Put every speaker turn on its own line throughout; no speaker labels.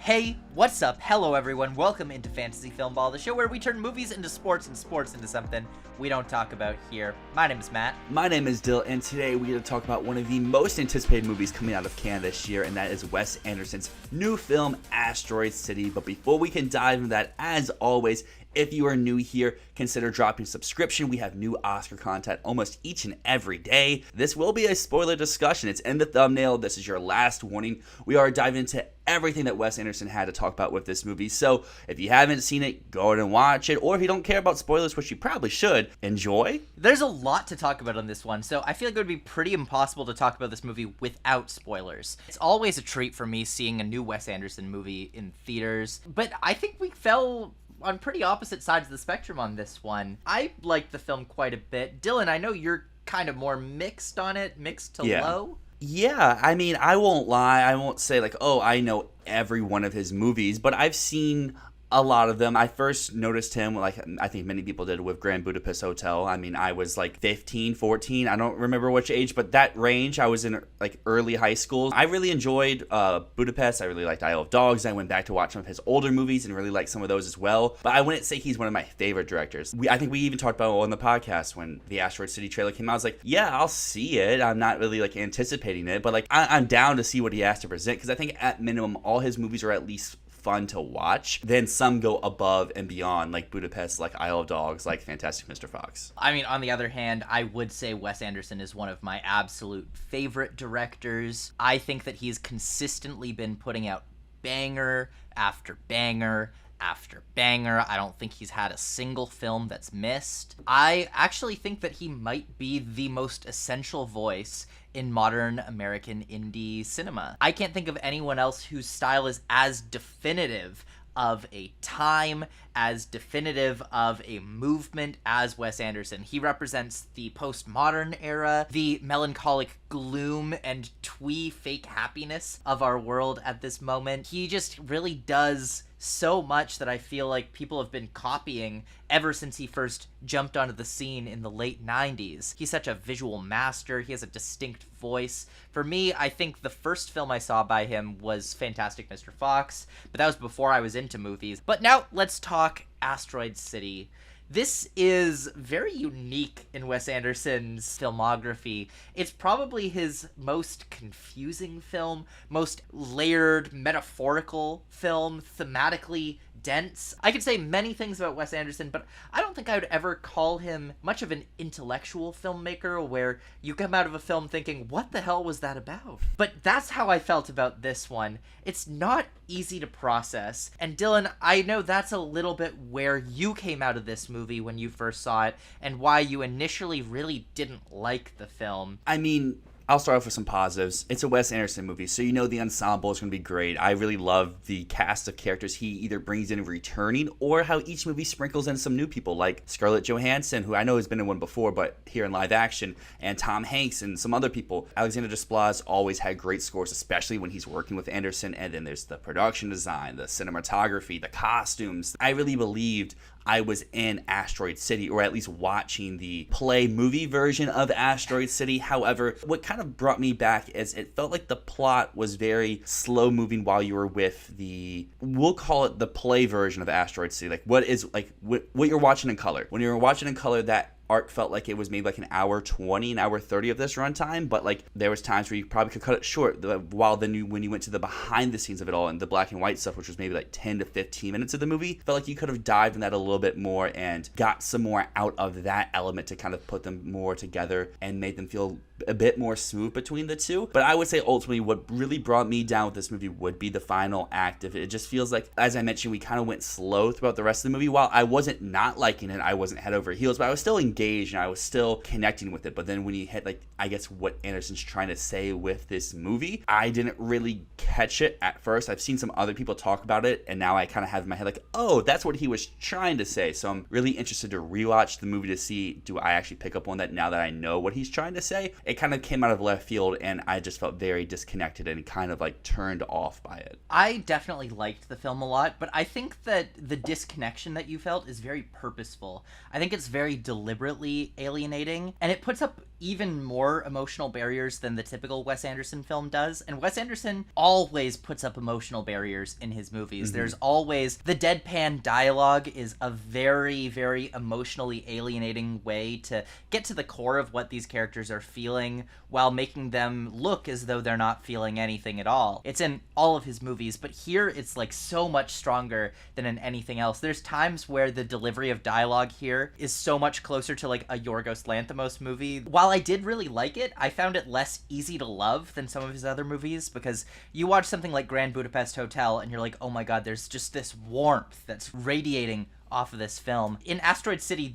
Hey, what's up? Hello everyone, welcome into Fantasy Filmball, the show where we turn movies into sports and sports into something we don't talk about here. My name is Matt.
My name is Dyl, and today we're going to talk about one of the most anticipated movies coming out of Canada this year, and that is Wes Anderson's new film, Asteroid City. But before we can dive into that, as always, if you are new here, consider dropping a subscription. We have new Oscar content almost each and every day. This will be a spoiler discussion. It's in the thumbnail. This is your last warning. We are diving into everything that Wes Anderson had to talk about with this movie. So if you haven't seen it, go ahead and watch it. Or if you don't care about spoilers, which you probably should, enjoy.
There's a lot to talk about on this one, so I feel like it would be pretty impossible to talk about this movie without spoilers. It's always a treat for me seeing a new Wes Anderson movie in theaters, but I think we fell on pretty opposite sides of the spectrum on this one. I liked the film quite a bit. Dylan, I know you're kind of more mixed on it, mixed to low.
Yeah, I mean, I won't lie. I won't say like, oh, I know every one of his movies, but I've seen a lot of them. I first noticed him, like I think many people did, with Grand Budapest Hotel. I mean, I was like 15, 14. I don't remember which age, but that range. I was in like early high school. I really enjoyed Budapest. I really liked Isle of Dogs. I went back to watch some of his older movies and really liked some of those as well. But I wouldn't say he's one of my favorite directors. I think we even talked about it on the podcast when the Asteroid City trailer came out. I was like, yeah, I'll see it. I'm not really like anticipating it, but like I'm down to see what he has to present, because I think at minimum all his movies are at least fun to watch. Then some go above and beyond, like Budapest, like Isle of Dogs, like Fantastic Mr. Fox.
I mean, on the other hand, I would say Wes Anderson is one of my absolute favorite directors. I think that he's consistently been putting out banger after banger after banger. I don't think he's had a single film that's missed. I actually think that he might be the most essential voice in modern American indie cinema. I can't think of anyone else whose style is as definitive of a time, as definitive of a movement as Wes Anderson. He represents the postmodern era, the melancholic gloom and twee fake happiness of our world at this moment. He just really does so much that I feel like people have been copying ever since he first jumped onto the scene in the late 90s. He's such a visual master. He has a distinct voice. For me, I think the first film I saw by him was Fantastic Mr. Fox, but that was before I was into movies. But now let's talk Asteroid City. This is very unique in Wes Anderson's filmography. It's probably his most confusing film, most layered, metaphorical film, thematically dense. I could say many things about Wes Anderson, but I don't think I would ever call him much of an intellectual filmmaker where you come out of a film thinking, what the hell was that about? But that's how I felt about this one. It's not easy to process. And Dylan, I know that's a little bit where you came out of this movie when you first saw it, and why you initially really didn't like the film.
I mean, I'll start off with some positives. It's a Wes Anderson movie, so you know the ensemble is going to be great. I really love the cast of characters he either brings in returning, or how each movie sprinkles in some new people, like Scarlett Johansson, who I know has been in one before, but here in live action, and Tom Hanks and some other people. Alexander Desplat's always had great scores, especially when he's working with Anderson, and then there's the production design, the cinematography, the costumes. I really believed I was in Asteroid City, or at least watching the play movie version of Asteroid City. However, what kind of brought me back is it felt like the plot was very slow moving while you were with the, we'll call it the play version of Asteroid City. Like what you're watching in color. When you're watching in color, that arc felt like it was maybe like an hour 20, an hour 30 of this runtime, but like there was times where you probably could cut it short, while then when you went to the behind the scenes of it all and the black and white stuff, which was maybe like 10 to 15 minutes of the movie, felt like you could have dived in that a little bit more and got some more out of that element to kind of put them more together and made them feel a bit more smooth between the two. But I would say ultimately what really brought me down with this movie would be the final act of it. It just feels like, as I mentioned, we kind of went slow throughout the rest of the movie. While I wasn't not liking it, I wasn't head over heels, but I was still engaged and I was still connecting with it. But then when you hit, like, I guess what Anderson's trying to say with this movie, I didn't really catch it at first. I've seen some other people talk about it, and now I kind of have in my head like, oh, that's what he was trying to say. So I'm really interested to rewatch the movie to see, do I actually pick up on that now that I know what he's trying to say? it kind of came out of left field, and I just felt very disconnected and kind of like turned off by it.
I definitely liked the film a lot, but I think that the disconnection that you felt is very purposeful. I think it's very deliberately alienating, and it puts up even more emotional barriers than the typical Wes Anderson film does. And Wes Anderson always puts up emotional barriers in his movies. There's always the deadpan dialogue is a very, very emotionally alienating way to get to the core of what these characters are feeling while making them look as though they're not feeling anything at all. It's in all of his movies, but here it's like so much stronger than in anything else. There's times where the delivery of dialogue here is so much closer to like a Yorgos Lanthimos movie. While I did really like it, I found it less easy to love than some of his other movies, because you watch something like Grand Budapest Hotel and you're like, oh my god, there's just this warmth that's radiating off of this film. In Asteroid City,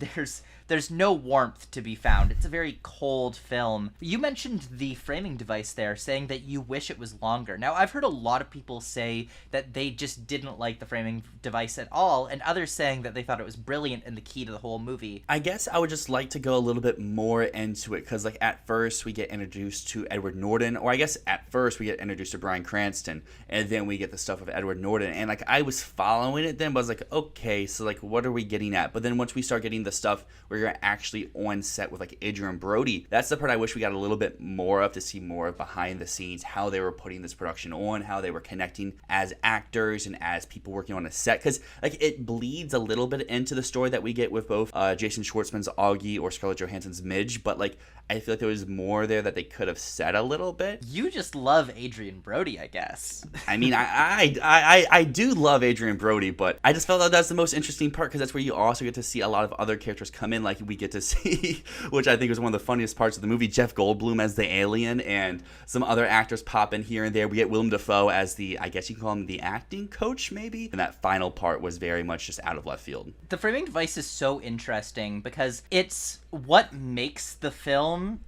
there's no warmth to be found. It's a very cold film. You mentioned the framing device there, saying that you wish it was longer. Now, I've heard a lot of people say that they just didn't like the framing device at all, and others saying that they thought it was brilliant and the key to the whole movie.
I guess I would just like to go a little bit more into it, because like at first we get introduced to Edward Norton, or I guess at first we get introduced to Bryan Cranston, and then we get the stuff of Edward Norton, and like I was following it then, but I was like, okay, so like what are we getting at? But then once we start getting the stuff where you're actually on set with like Adrian Brody, that's the part I wish we got a little bit more of, to see more of behind the scenes, how they were putting this production on, how they were connecting as actors and as people working on a set, because like it bleeds a little bit into the story that we get with both Jason Schwartzman's Augie or Scarlett Johansson's Midge, but like I feel like there was more there that they could have said a little bit.
You just love Adrian Brody, I guess.
I mean, I do love Adrian Brody, but I just felt that that's the most interesting part, because that's where you also get to see a lot of other characters come in, like we get to see, which I think was one of the funniest parts of the movie, Jeff Goldblum as the alien, and some other actors pop in here and there. We get Willem Dafoe as the, I guess you can call him the acting coach, maybe? And that final part was very much just out of left field.
The framing device is so interesting because it's what makes the film,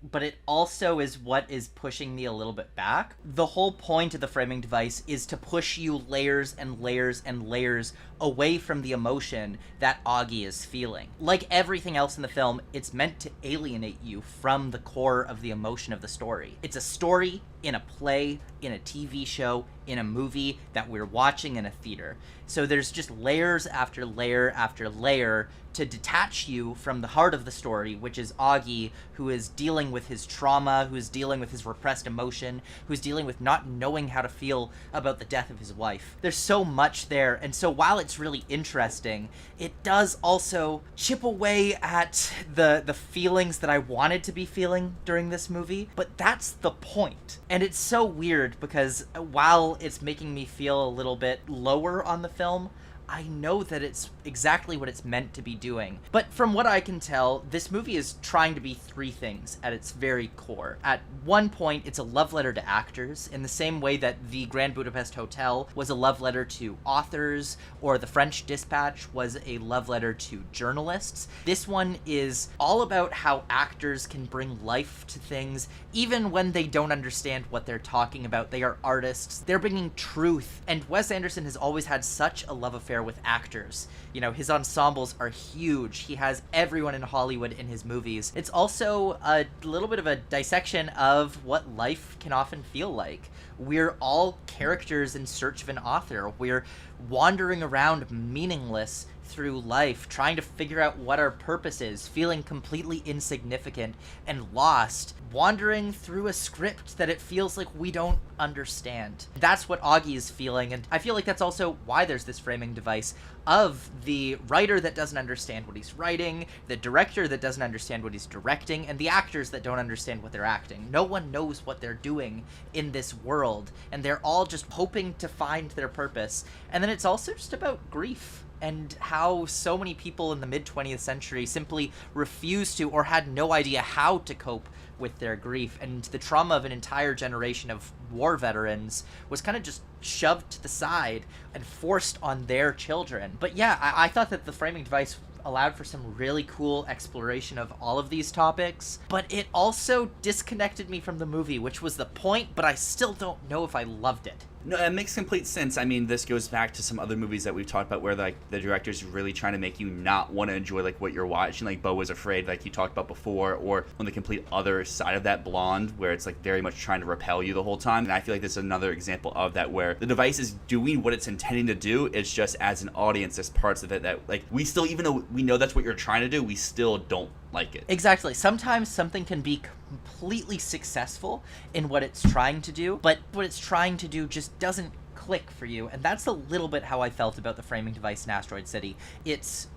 but it also is what is pushing me a little bit back. The whole point of the framing device is to push you layers and layers and layers away from the emotion that Augie is feeling. Like everything else in the film, it's meant to alienate you from the core of the emotion of the story. It's a story in a play, in a TV show, in a movie that we're watching in a theater. So there's just layers after layer after layer to detach you from the heart of the story, which is Augie, who is dealing with his trauma, who is dealing with his repressed emotion, who's dealing with not knowing how to feel about the death of his wife. There's so much there, and so while it's really interesting, it does also chip away at the feelings that I wanted to be feeling during this movie, but that's the point. And it's so weird because while it's making me feel a little bit lower on the film, I know that it's exactly what it's meant to be doing. But from what I can tell, this movie is trying to be three things at its very core. At one point, it's a love letter to actors, in the same way that the Grand Budapest Hotel was a love letter to authors, or the French Dispatch was a love letter to journalists. This one is all about how actors can bring life to things, even when they don't understand what they're talking about. They are artists. They're bringing truth. And Wes Anderson has always had such a love affair with actors. You know, his ensembles are huge. He has everyone in Hollywood in his movies. It's also a little bit of a dissection of what life can often feel like. We're all characters in search of an author. We're wandering around meaningless through life, trying to figure out what our purpose is, feeling completely insignificant and lost, wandering through a script that it feels like we don't understand. That's what Augie is feeling, and I feel like that's also why there's this framing device of the writer that doesn't understand what he's writing, the director that doesn't understand what he's directing, and the actors that don't understand what they're acting. No one knows what they're doing in this world, and they're all just hoping to find their purpose. And then it's also just about grief, and how so many people in the mid-20th century simply refused to or had no idea how to cope with their grief, and the trauma of an entire generation of war veterans was kind of just shoved to the side and forced on their children. But yeah, I thought that the framing device allowed for some really cool exploration of all of these topics, but it also disconnected me from the movie, which was the point, but I still don't know if I loved it.
No, it makes complete sense. I mean, this goes back to some other movies that we've talked about where like the director's really trying to make you not want to enjoy like what you're watching, like Beau Was Afraid, like you talked about before, or on the complete other side of that, Blonde, where it's like very much trying to repel you the whole time. And I feel like this is another example of that, where the device is doing what it's intending to do. It's just as an audience, there's parts of it that like we still, even though we know that's what you're trying to do, we still don't like it.
Exactly. Sometimes something can be completely successful in what it's trying to do, but what it's trying to do just doesn't click for you. And that's a little bit how I felt about the framing device in Asteroid City. It's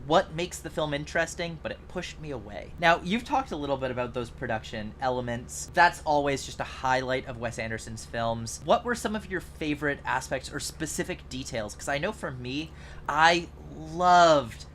what makes the film interesting, but it pushed me away. Now, you've talked a little bit about those production elements. That's always just a highlight of Wes Anderson's films. What were some of your favorite aspects or specific details? Because I know for me, I loved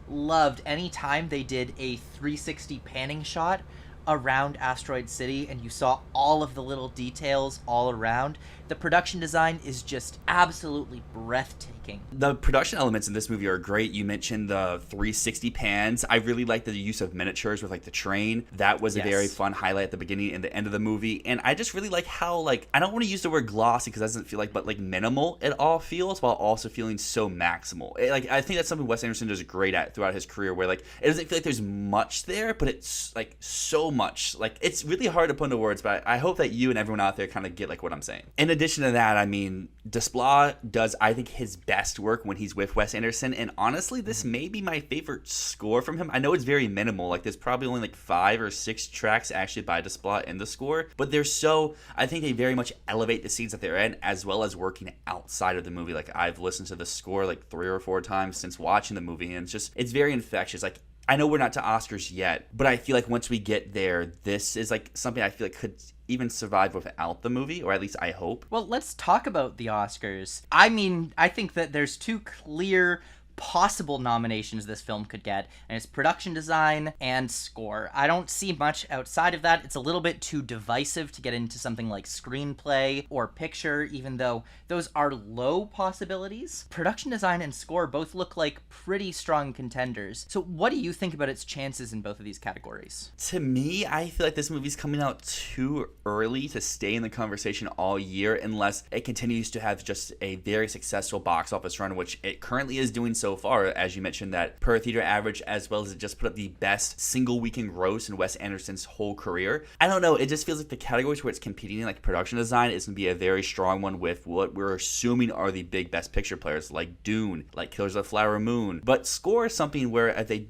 any time they did a 360 panning shot around Asteroid City and you saw all of the little details all around. The production design is just absolutely breathtaking.
The production elements in this movie are great. You mentioned the 360 pans. I really like the use of miniatures with like the train. That was a very fun highlight at the beginning and the end of the movie. And I just really like how, like, I don't want to use the word glossy because it doesn't feel like, but like minimal it all feels while also feeling so maximal. I think that's something Wes Anderson does great at throughout his career, where like it doesn't feel like there's much there, but it's like so much. Like it's really hard to put into words, but I hope that you and everyone out there kind of get like what I'm saying. In addition to that, I mean, Desplat does, I think, his best work when he's with Wes Anderson, and honestly, this may be my favorite score from him. I know it's very minimal, like there's probably only like 5 or 6 tracks actually by Desplat in the score, but they're so, I think they very much elevate the scenes that they're in, as well as working outside of the movie. Like I've listened to the score like 3 or 4 times since watching the movie, and it's very infectious. Like, I know we're not to Oscars yet, but I feel like once we get there, this is like something I feel like could even survive without the movie, or at least I hope.
Well, let's talk about the Oscars. I mean, I think that there's 2 clear possible nominations this film could get, and it's production design and score. I don't see much outside of that. It's a little bit too divisive to get into something like screenplay or picture, even though those are low possibilities. Production design and score both look like pretty strong contenders. So what do you think about its chances in both of these categories?
To me, I feel like this movie's coming out too early to stay in the conversation all year unless it continues to have just a very successful box office run, which it currently is doing so far, as you mentioned, that per theater average, as well as it just put up the best single weekend gross in Wes Anderson's whole career. I don't know, it just feels like the categories where it's competing in like production design is going to be a very strong one with what we're assuming are the big best picture players like Dune, like Killers of the Flower Moon. But score is something where if they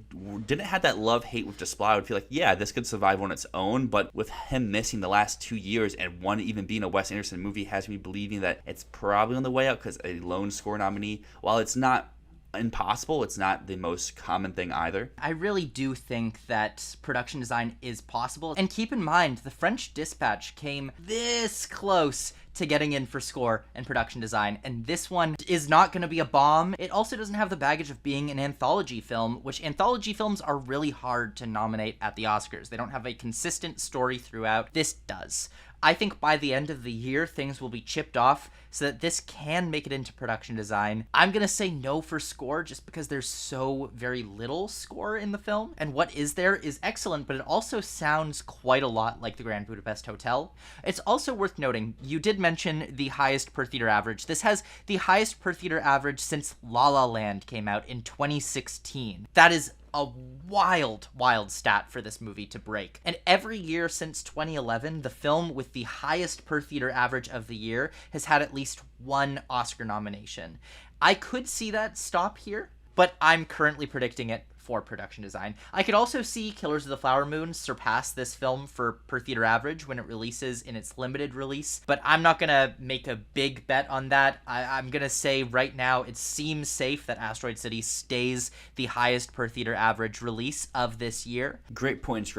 didn't have that love-hate with Desplat, I would feel like, yeah, this could survive on its own, but with him missing the last 2 years and one even being a Wes Anderson movie has me believing that it's probably on the way out, because a lone score nominee, while it's not impossible, it's not the most common thing either.
I really do think that production design is possible. And keep in mind, The French Dispatch came this close to getting in for score and production design, and this one is not going to be a bomb. It also doesn't have the baggage of being an anthology film, which anthology films are really hard to nominate at the Oscars. They don't have a consistent story throughout. This does. I think by the end of the year, things will be chipped off so that this can make it into production design. I'm going to say no for score just because there's so very little score in the film. And what is there is excellent, but it also sounds quite a lot like the Grand Budapest Hotel. It's also worth noting, you did mention the highest per theater average. This has the highest per theater average since La La Land came out in 2016. That is a wild stat for this movie to break. And every year since 2011, the film with the highest per theater average of the year has had at least 1 Oscar nomination. I could see that stop here, but I'm currently predicting it for production design. I could also see Killers of the Flower Moon surpass this film for per theater average when it releases in its limited release, but I'm not gonna make a big bet on that. I'm gonna say right now it seems safe that Asteroid City stays the highest per theater average release of this year.
Great points.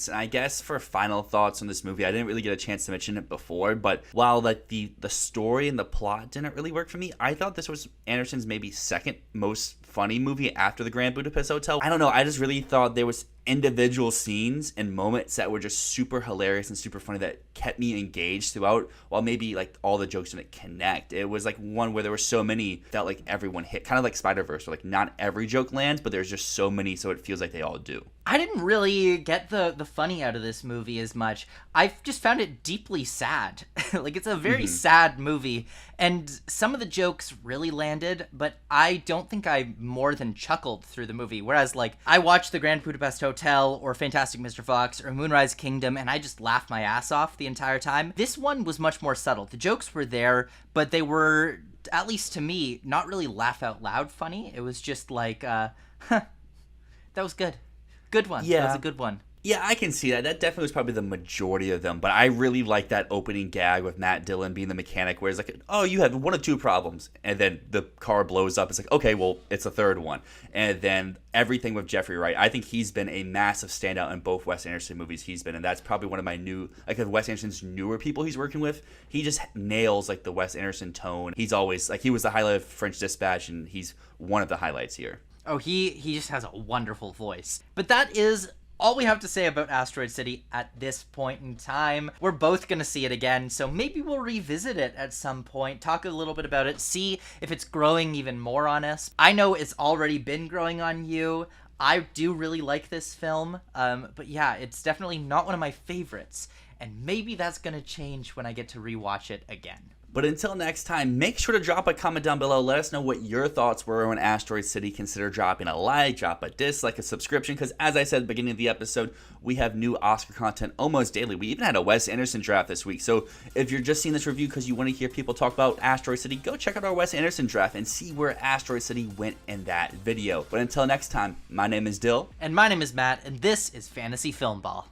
And I guess for final thoughts on this movie, I didn't really get a chance to mention it before, but while like the story and the plot didn't really work for me, I thought this was Anderson's maybe second most funny movie after the Grand Budapest Hotel. I don't know, I just really thought there was individual scenes and moments that were just super hilarious and super funny that kept me engaged throughout, while maybe like all the jokes didn't connect. It was like one where there were so many that like everyone hit, kind of like Spider-Verse, where like not every joke lands, but there's just so many, so it feels like they all do.
I didn't really get the funny out of this movie as much. I just found it deeply sad. Like, it's a very sad movie, and some of the jokes really landed, but I don't think I more than chuckled through the movie. Whereas, like, I watched The Grand Budapest Hotel or Fantastic Mr. Fox or Moonrise Kingdom, and I just laughed my ass off the entire time. This one was much more subtle. The jokes were there, but they were, at least to me, not really laugh out loud funny. It was just like, that was good. Good one.
Yeah.
That was a good one.
Yeah, I can see that. That definitely was probably the majority of them, but I really like that opening gag with Matt Dyl being the mechanic, where it's like, oh, you have one of two problems, and then the car blows up. It's like, okay, well, it's a third one. And then everything with Jeffrey Wright, I think he's been a massive standout in both Wes Anderson movies he's been in. That's probably one of my of Wes Anderson's newer people he's working with. He just nails like the Wes Anderson tone. He's always, like, he was the highlight of French Dispatch, and he's one of the highlights here.
Oh, he just has a wonderful voice. But that is all we have to say about Asteroid City at this point in time. We're both going to see it again, so maybe we'll revisit it at some point, talk a little bit about it, see if it's growing even more on us. I know it's already been growing on you. I do really like this film, but yeah, it's definitely not one of my favorites, and maybe that's going to change when I get to rewatch it again.
But until next time, make sure to drop a comment down below. Let us know what your thoughts were on Asteroid City. Consider dropping a like, drop a dislike, a subscription, because as I said at the beginning of the episode, we have new Oscar content almost daily. We even had a Wes Anderson draft this week. So if you're just seeing this review because you want to hear people talk about Asteroid City, go check out our Wes Anderson draft and see where Asteroid City went in that video. But until next time, my name is Dyl.
And my name is Matt, and this is Fantasy Filmball.